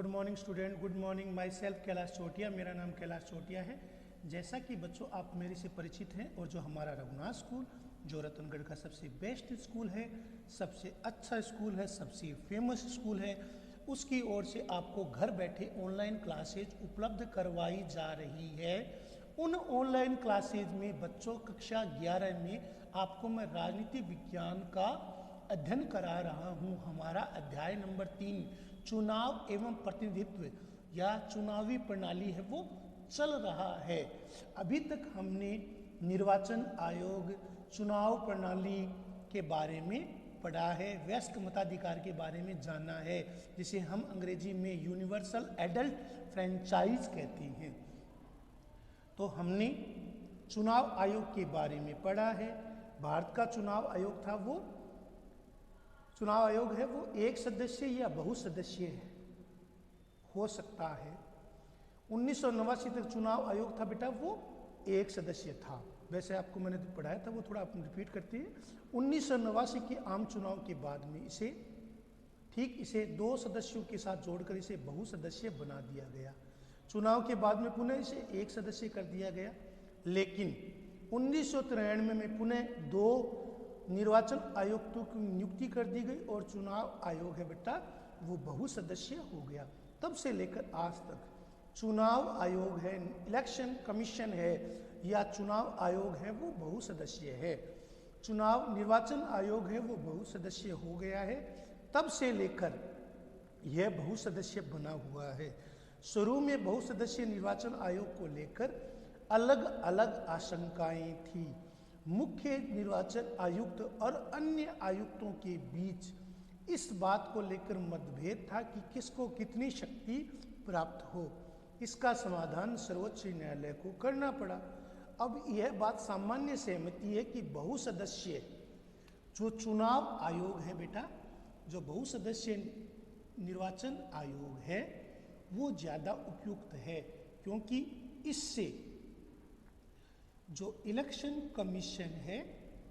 Good morning student, good morning. Myself Kailash Chotiya, मेरा नाम कैलाश चोटिया है। जैसा कि बच्चों आप मेरे से परिचित हैं और जो हमारा रघुनाथ स्कूल जो रतनगढ़ का सबसे बेस्ट स्कूल है, सबसे अच्छा स्कूल है, सबसे फेमस स्कूल है, उसकी ओर से आपको घर बैठे ऑनलाइन क्लासेज उपलब्ध करवाई जा रही है। उन ऑनलाइन क्लासेज में बच्चों कक्षा 11 में आपको मैं राजनीति विज्ञान का अध्ययन करा रहा हूँ। हमारा अध्याय नंबर 3 चुनाव एवं प्रतिनिधित्व या चुनावी प्रणाली है वो चल रहा है। अभी तक हमने निर्वाचन आयोग, चुनाव प्रणाली के बारे में पढ़ा है, वयस्क मताधिकार के बारे में जाना है, जिसे हम अंग्रेजी में यूनिवर्सल एडल्ट फ्रेंचाइज कहते हैं। तो हमने चुनाव आयोग के बारे में पढ़ा है। भारत का चुनाव आयोग था वो चुनाव आयोग है वो एक सदस्य या बहुसदस्यीय हो सकता है। 1989 तक चुनाव आयोग था बेटा वो एक सदस्य था। वैसे आपको मैंने तो पढ़ाया था, वो थोड़ा अपन रिपीट करते हैं। 1989 के आम चुनाव के बाद में इसे 2 सदस्यों के साथ जोड़कर इसे बहुसदस्यीय बना दिया गया। चुनाव के बाद में पुनः इसे एक सदस्य कर दिया गया, लेकिन 1993 में पुनः 2 निर्वाचन आयुक्तों की नियुक्ति कर दी गई और चुनाव आयोग है बेटा वो बहुसदस्यीय हो गया। तब से लेकर आज तक चुनाव आयोग है, इलेक्शन कमीशन है या चुनाव आयोग है वो बहुसदस्यीय है। चुनाव निर्वाचन आयोग है वो बहुसदस्यीय हो गया है, तब से लेकर यह बहुसदस्यीय बना हुआ है। शुरू में बहुसदस्यीय निर्वाचन आयोग को लेकर अलग अलग आशंकाएं थी। मुख्य निर्वाचन आयुक्त और अन्य आयुक्तों के बीच इस बात को लेकर मतभेद था कि किसको कितनी शक्ति प्राप्त हो। इसका समाधान सर्वोच्च न्यायालय को करना पड़ा। अब यह बात सामान्य सहमति है कि बहुसदस्यीय जो चुनाव आयोग है बेटा, जो बहुसदस्यीय निर्वाचन आयोग है वो ज़्यादा उपयुक्त है, क्योंकि इससे जो इलेक्शन कमीशन है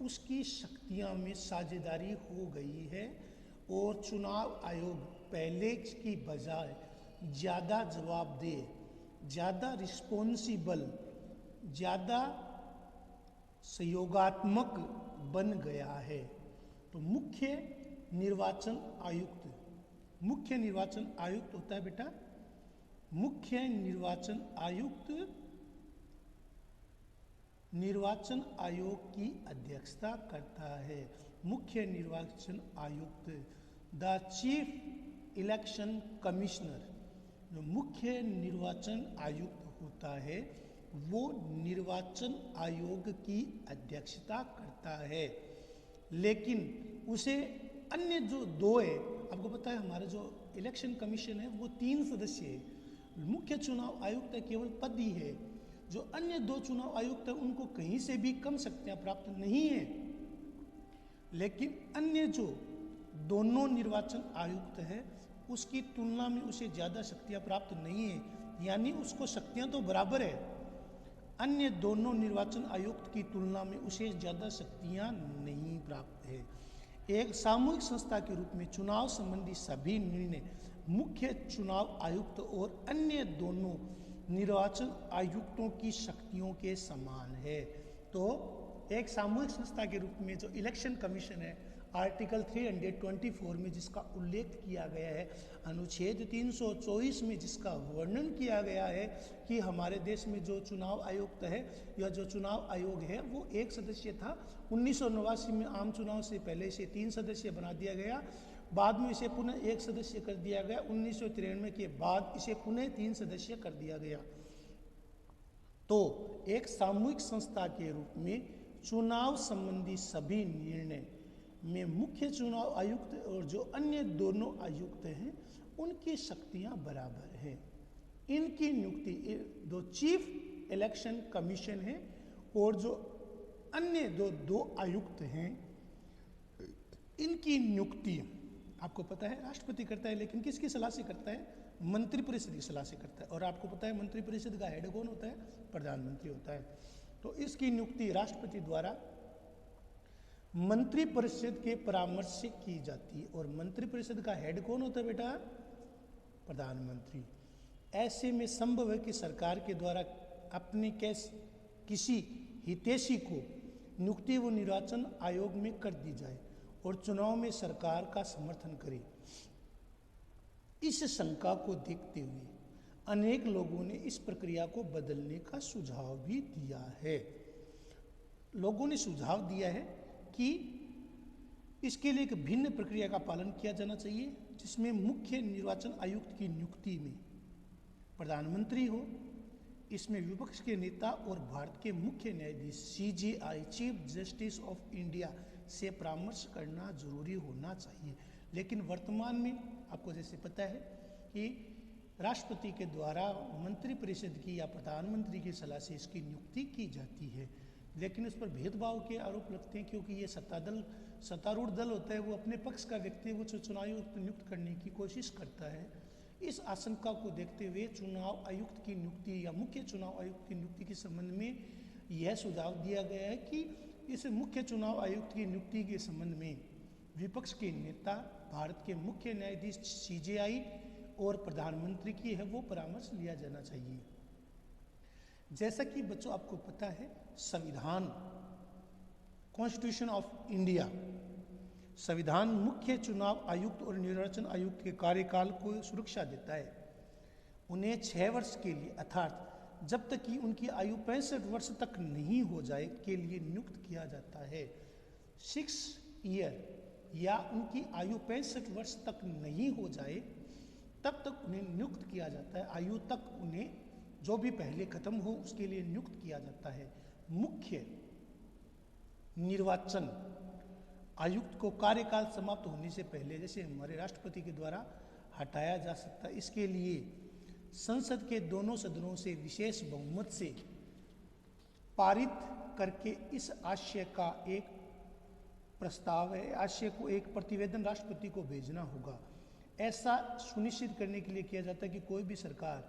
उसकी शक्तियां में साझेदारी हो गई है और चुनाव आयोग पहले की बजाय ज़्यादा जवाबदेह, ज़्यादा रिस्पॉन्सिबल, ज़्यादा सहयोगात्मक बन गया है। तो मुख्य निर्वाचन आयुक्त होता है बेटा, मुख्य निर्वाचन आयोग की अध्यक्षता करता है। मुख्य निर्वाचन आयुक्त द चीफ इलेक्शन कमिश्नर, जो मुख्य निर्वाचन आयुक्त होता है वो निर्वाचन आयोग की अध्यक्षता करता है। लेकिन उसे अन्य जो 2 है, आपको पता है हमारा जो इलेक्शन कमीशन है वो 3 सदस्य है। मुख्य चुनाव आयुक्त केवल पद ही है। जो अन्य 2 चुनाव आयुक्त हैं उनको कहीं से भी कम शक्तियां प्राप्त नहीं है, लेकिन अन्य जो दोनों निर्वाचन आयुक्त है उसकी तुलना में उसे ज़्यादा शक्तियां प्राप्त नहीं है, यानी उसको शक्तियां तो बराबर है। अन्य दोनों निर्वाचन आयुक्त की तुलना में उसे ज़्यादा शक्तियां नहीं प्राप्त है। एक सामूहिक संस्था के रूप में चुनाव संबंधी सभी निर्णय मुख्य चुनाव आयुक्त और अन्य दोनों निर्वाचन आयुक्तों की शक्तियों के समान है। तो एक सामूहिक संस्था के रूप में जो इलेक्शन कमीशन है, आर्टिकल 324 में जिसका उल्लेख किया गया है, अनुच्छेद 324 में जिसका वर्णन किया गया है कि हमारे देश में जो चुनाव आयुक्त है या जो चुनाव आयोग है वो एक सदस्य था। 1989 में आम चुनाव से पहले इसे 3 सदस्य बना दिया गया, बाद में इसे पुनः एक सदस्य कर दिया गया। 1993 के बाद इसे पुनः 3 सदस्य कर दिया गया। तो एक सामूहिक संस्था के रूप में चुनाव संबंधी सभी निर्णय में मुख्य चुनाव आयुक्त और जो अन्य दोनों आयुक्त हैं उनकी शक्तियां बराबर हैं। इनकी नियुक्ति जो चीफ इलेक्शन कमीशन है और जो अन्य 2 आयुक्त हैं इनकी नियुक्ति आपको पता है राष्ट्रपति करता है, लेकिन किसकी सलाह से करता है? मंत्रिपरिषद की सलाह से करता है। और आपको पता है मंत्रिपरिषद का हेड कौन होता है? प्रधानमंत्री होता है। तो इसकी नियुक्ति राष्ट्रपति द्वारा मंत्रिपरिषद के परामर्श से की जाती है। और मंत्रिपरिषद का हेड कौन होता है बेटा? प्रधानमंत्री। ऐसे में संभव है कि सरकार के द्वारा अपने किसी हितैषी को नियुक्ति व निर्वाचन आयोग में कर दी जाए और चुनाव में सरकार का समर्थन करे। इस शंका को देखते हुए अनेक लोगों ने इस प्रक्रिया को बदलने का सुझाव भी दिया है। लोगों ने सुझाव दिया है कि इसके लिए एक भिन्न प्रक्रिया का पालन किया जाना चाहिए, जिसमें मुख्य निर्वाचन आयुक्त की नियुक्ति में प्रधानमंत्री हो, इसमें विपक्ष के नेता और भारत के मुख्य न्यायाधीश CJI chief justice of India से परामर्श करना जरूरी होना चाहिए। लेकिन वर्तमान में आपको जैसे पता है कि राष्ट्रपति के द्वारा मंत्रिपरिषद की या प्रधानमंत्री की सलाह से इसकी नियुक्ति की जाती है, लेकिन इस पर भेदभाव के आरोप लगते हैं, क्योंकि ये सत्तारूढ़ दल होता है, वो अपने पक्ष का व्यक्ति वो चुनाव आयुक्त नियुक्त करने की कोशिश करता है। इस आशंका को देखते हुए चुनाव आयुक्त की नियुक्ति या मुख्य चुनाव आयुक्त की नियुक्ति के संबंध में यह सुझाव दिया गया है कि इस मुख्य चुनाव आयुक्त की नियुक्ति के संबंध में विपक्ष के नेता, भारत के मुख्य न्यायाधीश CJI और प्रधानमंत्री की है वो परामर्श लिया जाना चाहिए। जैसा कि बच्चों आपको पता है, संविधान कॉन्स्टिट्यूशन ऑफ इंडिया संविधान मुख्य चुनाव आयुक्त और निर्वाचन आयुक्त के कार्यकाल को सुरक्षा देता है। उन्हें 6 वर्ष के लिए अर्थात जब तक कि उनकी आयु 65 वर्ष तक नहीं हो जाए के लिए नियुक्त किया जाता है। 6 ईयर या उनकी आयु 65 वर्ष तक नहीं हो जाए तब तक उन्हें नियुक्त किया जाता है। आयु तक उन्हें जो भी पहले खत्म हो उसके लिए नियुक्त किया जाता है। मुख्य निर्वाचन आयुक्त को कार्यकाल समाप्त होने से पहले, जैसे हमारे राष्ट्रपति के द्वारा हटाया जा सकता है, इसके लिए संसद के दोनों सदनों से विशेष बहुमत से पारित करके इस आशय का एक प्रस्ताव है, आशय को एक प्रतिवेदन राष्ट्रपति को भेजना होगा। ऐसा सुनिश्चित करने के लिए किया जाता है कि कोई भी सरकार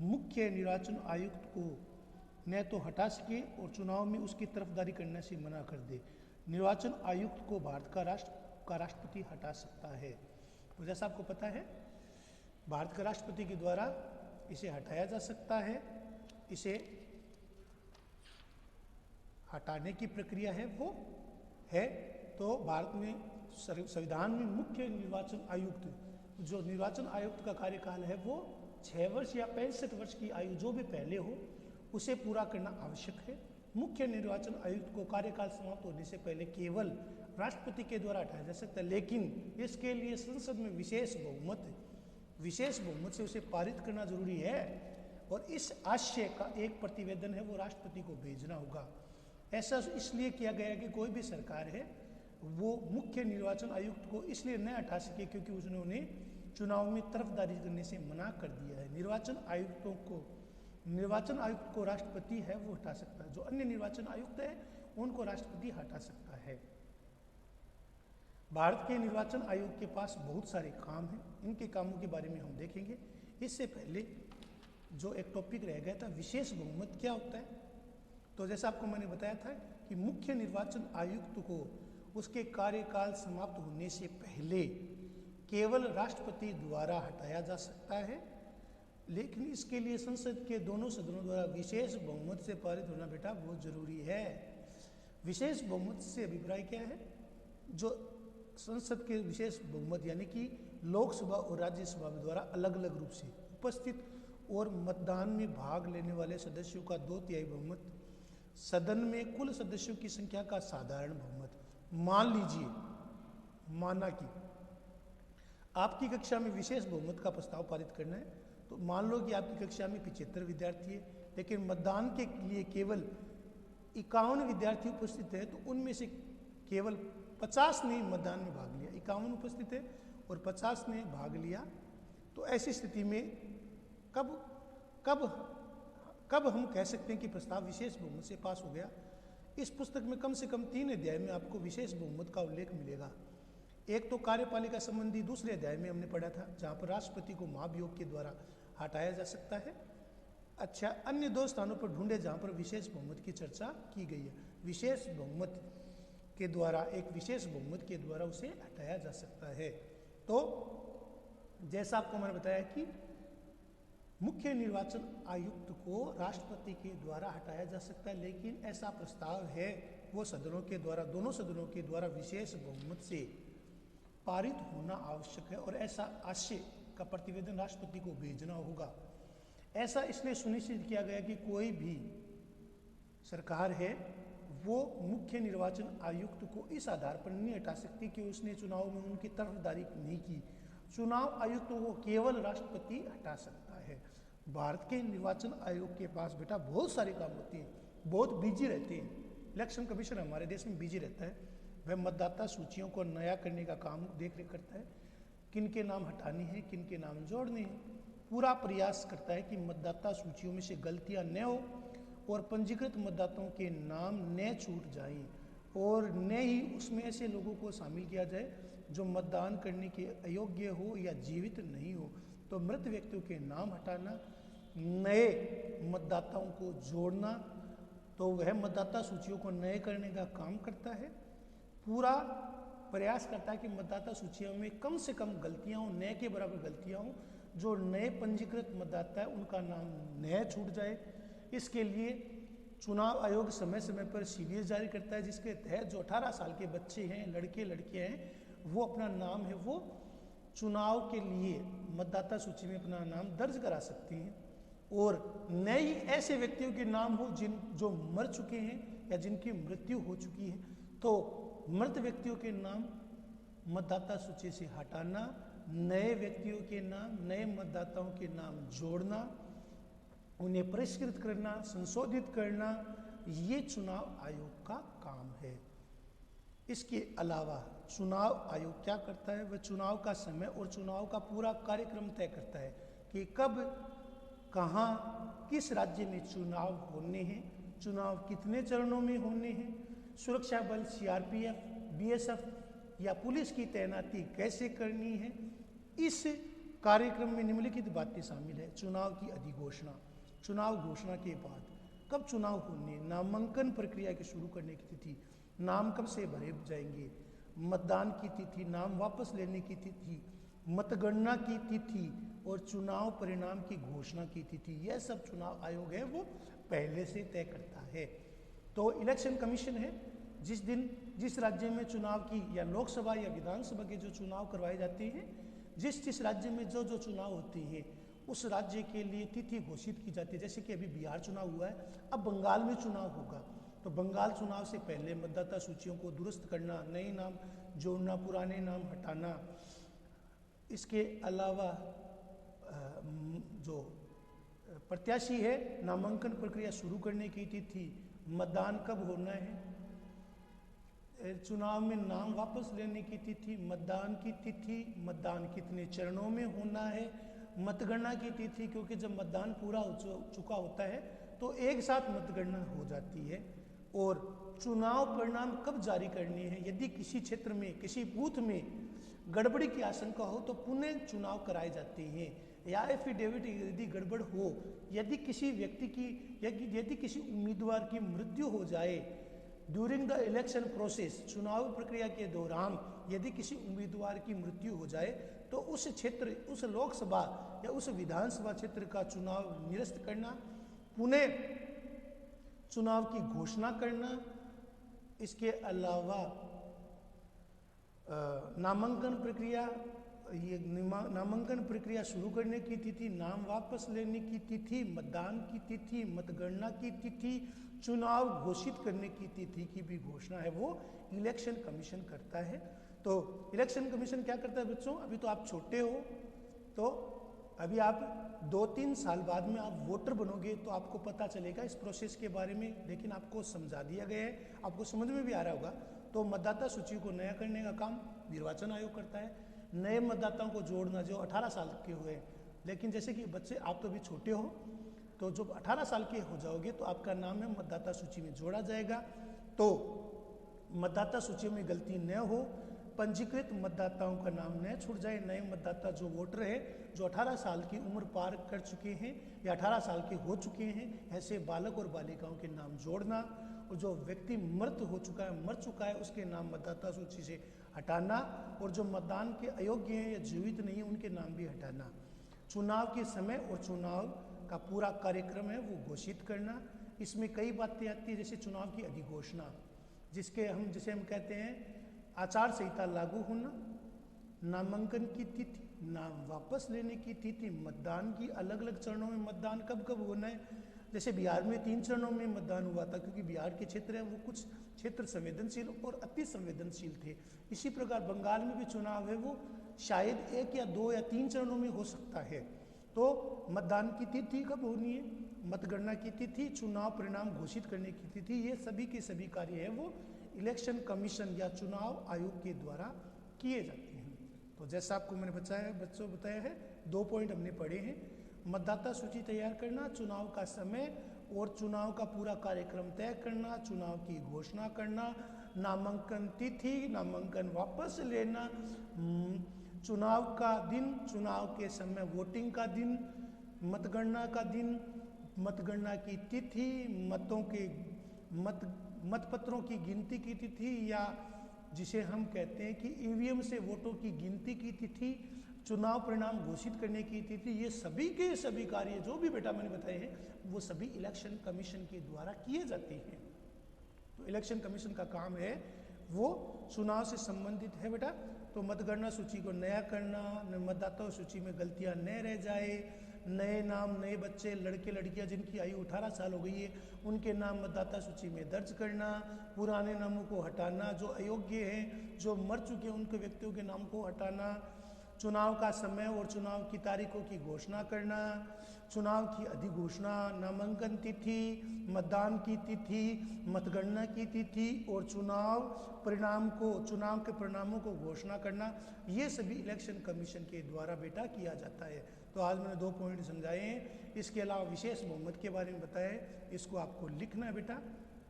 मुख्य निर्वाचन आयुक्त को न तो हटा सके और चुनाव में उसकी तरफदारी करने से मना कर दे। निर्वाचन आयुक्त को भारत का राष्ट्रपति हटा सकता है। तो जैसा आपको पता है, भारत के राष्ट्रपति के द्वारा इसे हटाया जा सकता है। इसे हटाने की प्रक्रिया है वो है। तो भारत में संविधान में मुख्य निर्वाचन आयुक्त, जो निर्वाचन आयुक्त का कार्यकाल है वो 6 वर्ष या 65 वर्ष की आयु जो भी पहले हो उसे पूरा करना आवश्यक है। मुख्य निर्वाचन आयुक्त को कार्यकाल समाप्त होने से पहले केवल राष्ट्रपति के द्वारा हटाया जा सकता है, लेकिन इसके लिए संसद में विशेष बहुमत से उसे पारित करना जरूरी है और इस आशय का एक प्रतिवेदन है वो राष्ट्रपति को भेजना होगा। ऐसा इसलिए किया गया कि कोई भी सरकार है वो मुख्य निर्वाचन आयुक्त को इसलिए न हटा सके क्योंकि उन्होंने चुनाव में तरफदारी करने से मना कर दिया है। निर्वाचन आयुक्त को राष्ट्रपति है वो हटा सकता है, जो अन्य निर्वाचन आयुक्त है उनको राष्ट्रपति हटा सकता है। भारत के निर्वाचन आयोग के पास बहुत सारे काम हैं, इनके कामों के बारे में हम देखेंगे। इससे पहले जो एक टॉपिक रह गया था, विशेष बहुमत क्या होता है। तो जैसा आपको मैंने बताया था कि मुख्य निर्वाचन आयुक्त को उसके कार्यकाल समाप्त होने से पहले केवल राष्ट्रपति द्वारा हटाया जा सकता है, लेकिन इसके लिए संसद के दोनों सदनों द्वारा विशेष बहुमत से पारित होना बेटा बहुत जरूरी है। विशेष बहुमत से अभिप्राय क्या है? जो संसद के विशेष बहुमत यानी कि लोकसभा और राज्यसभा द्वारा अलग अलग रूप से उपस्थित और मतदान में भाग लेने वाले सदस्यों का 2/3 बहुमत, सदन में कुल सदस्यों की संख्या का साधारण बहुमत। मान लीजिए, माना कि आपकी कक्षा में विशेष बहुमत का प्रस्ताव पारित करना है, तो मान लो कि आपकी कक्षा में 75 विद्यार्थी है, लेकिन मतदान के लिए केवल 51 विद्यार्थी उपस्थित है, तो उनमें से केवल 50 ने मतदान में भाग लिया। 51 उपस्थित है और 50 ने भाग लिया। तो ऐसी स्थिति में कब हम कह सकते हैं कि प्रस्ताव विशेष बहुमत से पास हो गया? इस पुस्तक में कम से कम 3 अध्याय में आपको विशेष बहुमत का उल्लेख मिलेगा। एक तो कार्यपालिका संबंधी दूसरे अध्याय में हमने पढ़ा था, जहाँ पर राष्ट्रपति को महाभियोग के द्वारा हटाया जा सकता है। अच्छा, अन्य 2 स्थानों पर ढूंढे जहाँ पर विशेष बहुमत की चर्चा की गई है। विशेष बहुमत के द्वारा, एक विशेष बहुमत के द्वारा उसे हटाया जा सकता है। तो जैसा आपको मैंने बताया कि मुख्य निर्वाचन आयुक्त को राष्ट्रपति के द्वारा हटाया जा सकता है, लेकिन ऐसा प्रस्ताव है वो सदनों के द्वारा, दोनों सदनों के द्वारा विशेष बहुमत से पारित होना आवश्यक है और ऐसा आशय का प्रतिवेदन राष्ट्रपति को भेजना होगा। ऐसा इसलिए सुनिश्चित किया गया कि कोई भी सरकार है वो मुख्य निर्वाचन आयुक्त को इस आधार पर नहीं हटा सकती कि उसने चुनाव में उनकी तरफदारी नहीं की। चुनाव आयुक्त को केवल राष्ट्रपति हटा सकता है। भारत के निर्वाचन आयोग के पास बेटा बहुत सारे काम होते हैं, बहुत बिजी रहते हैं। इलेक्शन कमीशन हमारे देश में बिजी रहता है, वह मतदाता सूचियों को नया करने का काम देख रेख करता है, किन के नाम हटाने हैं, किन के नाम जोड़ने हैं, पूरा प्रयास करता है कि मतदाता सूचियों में से गलतियां न हो और पंजीकृत मतदाताओं के नाम न छूट जाएं और न ही उसमें ऐसे लोगों को शामिल किया जाए जो मतदान करने के अयोग्य हो या जीवित नहीं हो। तो मृत व्यक्तियों के नाम हटाना, नए मतदाताओं को जोड़ना, तो वह मतदाता सूचियों को नए करने का काम करता है। पूरा प्रयास करता है कि मतदाता सूचियों में कम से कम गलतियां हों, नए के बराबर गलतियां हों, जो नए पंजीकृत मतदाता है उनका नाम नया छूट जाए। इसके लिए चुनाव आयोग समय समय पर सीरीज जारी करता है, जिसके तहत जो 18 साल के बच्चे हैं, लड़के लड़कियां हैं, वो अपना नाम है वो चुनाव के लिए मतदाता सूची में अपना नाम दर्ज करा सकते हैं। और नए ऐसे व्यक्तियों के नाम हो जो मर चुके हैं या जिनकी मृत्यु हो चुकी है, तो मृत व्यक्तियों के नाम मतदाता सूची से हटाना, नए व्यक्तियों के नाम, नए मतदाताओं के नाम जोड़ना, उन्हें परिष्कृत करना, संशोधित करना, ये चुनाव आयोग का काम है। इसके अलावा चुनाव आयोग क्या करता है, वह चुनाव का समय और चुनाव का पूरा कार्यक्रम तय करता है कि कब, कहाँ, किस राज्य में चुनाव होने हैं, चुनाव कितने चरणों में होने हैं, सुरक्षा बल सीआरपीएफ, बीएसएफ या पुलिस की तैनाती कैसे करनी है। इस कार्यक्रम में निम्नलिखित बातें शामिल है। चुनाव की अधिघोषणा, चुनाव घोषणा के बाद कब चुनाव होने, नामांकन प्रक्रिया के शुरू करने की तिथि, नाम कब से भरे जाएंगे, मतदान की तिथि, नाम वापस लेने की तिथि, मतगणना की तिथि और चुनाव परिणाम की घोषणा की तिथि, यह सब चुनाव आयोग है वो पहले से तय करता है। तो इलेक्शन कमीशन है, जिस दिन जिस राज्य में चुनाव की या लोकसभा या विधानसभा के जो चुनाव करवाए जाते हैं, जिस राज्य में जो जो चुनाव होते हैं उस राज्य के लिए तिथि घोषित की जाती है। जैसे कि अभी बिहार चुनाव हुआ है, अब बंगाल में चुनाव होगा, तो बंगाल चुनाव से पहले मतदाता सूचियों को दुरुस्त करना, नए नाम जोड़ना, पुराने नाम हटाना। इसके अलावा जो प्रत्याशी है, नामांकन प्रक्रिया शुरू करने की तिथि, मतदान कब होना है, चुनाव में नाम वापस लेने की तिथि, मतदान की तिथि, मतदान कितने चरणों में होना है, मतगणना की तिथि, क्योंकि जब मतदान पूरा हो चुका होता है तो एक साथ मतगणना हो जाती है, और चुनाव परिणाम कब जारी करने हैं। यदि किसी क्षेत्र में, किसी बूथ में गड़बड़ी की आशंका हो तो पुनः चुनाव कराए जाते हैं, या एफिडेविट यदि गड़बड़ हो, यदि किसी व्यक्ति की, यदि किसी उम्मीदवार की मृत्यु हो जाए ड्यूरिंग द इलेक्शन प्रोसेस, चुनाव प्रक्रिया के दौरान यदि किसी उम्मीदवार की मृत्यु हो जाए तो उस क्षेत्र, उस लोकसभा या उस विधानसभा क्षेत्र का चुनाव निरस्त करना, पुनः चुनाव की घोषणा करना। इसके अलावा नामांकन प्रक्रिया, ये नामांकन प्रक्रिया शुरू करने की तिथि, नाम वापस लेने की तिथि, मतदान की तिथि, मतगणना की तिथि, चुनाव घोषित करने की तिथि की भी घोषणा है वो इलेक्शन कमीशन करता है। तो इलेक्शन कमीशन क्या करता है बच्चों, अभी तो आप छोटे हो, तो अभी आप 2-3 साल बाद में आप वोटर बनोगे तो आपको पता चलेगा इस प्रोसेस के बारे में, लेकिन आपको समझा दिया गया है, आपको समझ में भी आ रहा होगा। तो मतदाता सूची को नया करने का काम निर्वाचन आयोग करता है, नए मतदाताओं को जोड़ना जो 18 साल के हुए, लेकिन जैसे कि बच्चे आप तो अभी छोटे हो, तो जब 18 साल के हो जाओगे तो आपका नाम है मतदाता सूची में जोड़ा जाएगा। तो मतदाता सूची में गलती न हो, पंजीकृत मतदाताओं का नाम न छूट जाए, नए मतदाता जो वोटर है जो 18 साल की उम्र पार कर चुके हैं या 18 साल के हो चुके हैं, ऐसे बालक और बालिकाओं के नाम जोड़ना, और जो व्यक्ति मृत हो चुका है, मर चुका है, उसके नाम मतदाता सूची से हटाना, और जो मतदान के अयोग्य हैं या जीवित नहीं है उनके नाम भी हटाना। चुनाव के समय और चुनाव का पूरा कार्यक्रम है वो घोषित करना। इसमें कई बातें आती है, जैसे चुनाव की अधिघोषणा, जिसे हम कहते हैं आचार संहिता लागू होना, नामांकन की तिथि, नाम वापस लेने की तिथि, मतदान की अलग अलग चरणों में मतदान कब कब होना है। जैसे बिहार में 3 चरणों में मतदान हुआ था, क्योंकि बिहार के क्षेत्र हैं वो कुछ क्षेत्र संवेदनशील और अति संवेदनशील थे। इसी प्रकार बंगाल में भी चुनाव है वो शायद 1 या 2 या 3 चरणों में हो सकता है। तो मतदान की तिथि कब होनी है, मतगणना की तिथि, चुनाव परिणाम घोषित करने की तिथि, ये सभी के सभी कार्य है वो इलेक्शन कमीशन या चुनाव आयोग के द्वारा किए जाते हैं। तो जैसा आपको मैंने बताया है 2 पॉइंट हमने पढ़े हैं। मतदाता सूची तैयार करना, चुनाव का समय और चुनाव का पूरा कार्यक्रम तय करना, चुनाव की घोषणा करना, नामांकन तिथि, नामांकन वापस लेना, चुनाव का दिन, चुनाव के समय वोटिंग का दिन, मतगणना का दिन, मतगणना की तिथि, मतपत्रों की गिनती की तिथि, या जिसे हम कहते हैं कि ईवीएम से वोटों की गिनती की तिथि, चुनाव परिणाम घोषित करने की तिथि, ये सभी के सभी कार्य जो भी बेटा मैंने बताए हैं वो सभी इलेक्शन कमीशन के द्वारा किए जाते हैं। तो इलेक्शन कमीशन का काम है वो चुनाव से संबंधित है बेटा। तो मतगणना सूची को नया करना, मतदाता सूची में गलतियां न रह जाए, नए नाम, नए बच्चे, लड़के लड़कियां जिनकी आयु 18 साल हो गई है उनके नाम मतदाता सूची में दर्ज करना, पुराने नामों को हटाना, जो अयोग्य हैं, जो मर चुके हैं उनके व्यक्तियों के नाम को हटाना, चुनाव का समय और चुनाव की तारीखों की घोषणा करना, चुनाव की अधिघोषणा, नामांकन तिथि, मतदान की तिथि, मतगणना की तिथि और चुनाव के परिणामों को घोषणा करना, ये सभी इलेक्शन कमीशन के द्वारा बेटा किया जाता है। तो आज मैंने 2 पॉइंट समझाए हैं। इसके अलावा विशेष बहुमत के बारे में बताया है, इसको आपको लिखना है बेटा,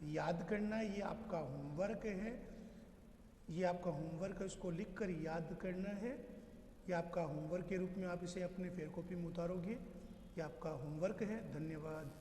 याद करना है, ये आपका होमवर्क है, ये आपका होमवर्क है, इसको लिख कर याद करना है। ये आपका होमवर्क के रूप में आप इसे अपने फेयर कॉपी में उतारोगे, ये आपका होमवर्क है। धन्यवाद।